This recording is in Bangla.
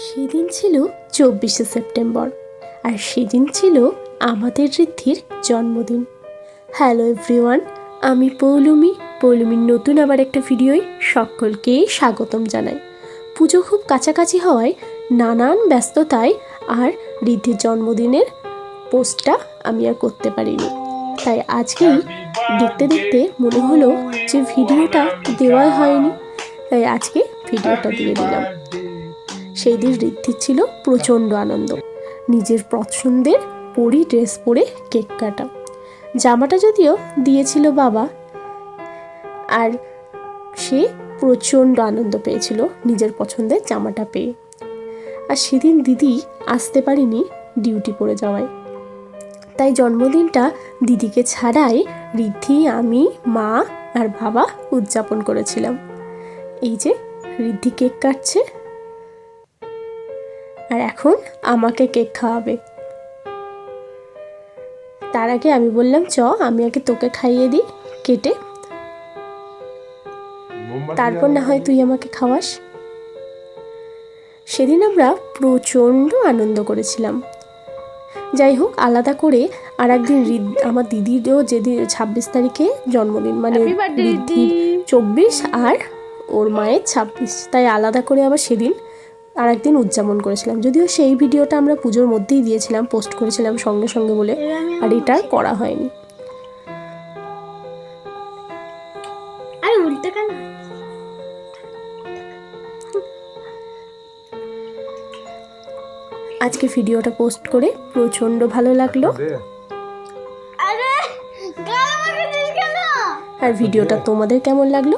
সেদিন ছিল 24শে সেপ্টেম্বর আর সেদিন ছিল আমাদের ঋদ্ধির জন্মদিন। হ্যালো এভরিওয়ান, আমি পৌলুমির নতুন আবার একটা ভিডিওয় সকলকে স্বাগতম জানাই। পুজো খুব কাছাকাছি হওয়ায় নানান ব্যস্ততায় আর ঋদ্ধির জন্মদিনের পোস্টটা আমি আর করতে পারিনি, তাই আজকেই দেখতে দেখতে মনে হলো যে ভিডিওটা দেওয়া হয়নি, তাই আজকে ভিডিওটা দিয়ে দিলাম। সেই দিন ঋদ্ধির ছিল প্রচণ্ড আনন্দ। নিজের পছন্দের পরি ড্রেস পরে কেক কাটা, জামাটা যদিও দিয়েছিল বাবা, আর সে প্রচণ্ড আনন্দ পেয়েছিল নিজের পছন্দের জামাটা পেয়ে। আর সেদিন দিদি আসতে পারিনি ডিউটি পড়ে যাওয়ায়, তাই জন্মদিনটা দিদিকে ছাড়াই ঋদ্ধি, আমি, মা আর বাবা উদযাপন করেছিলাম। এই যে ঋদ্ধি কেক কাটছে আর এখন আমাকে কেক খাওয়াবে। তার আগে আমি বললাম আমি আগে তোকে খাইয়ে দিই কেটে, তারপর না হয় তুই আমাকে খাওয়াস। সেদিন আমরা প্রচণ্ড আনন্দ করেছিলাম। যাই হোক, আলাদা করে আর একদিন আমার দিদিরও যেদিন 26 তারিখে জন্মদিন, মানে ঋদ্ধির 24 আর ওর মায়ের 26, তাই আলাদা করে আবার সেদিন আর একদিন উদযাপন করেছিলাম। যদিও সেই ভিডিওটা আমরা পুজোর মধ্যেই দিয়েছিলাম, পোস্ট করেছিলাম সঙ্গে সঙ্গে বলে, আর এটা আর করা হয়নি। আজকে ভিডিওটা পোস্ট করে প্রচণ্ড ভালো লাগলো। আর ভিডিওটা তোমাদের কেমন লাগলো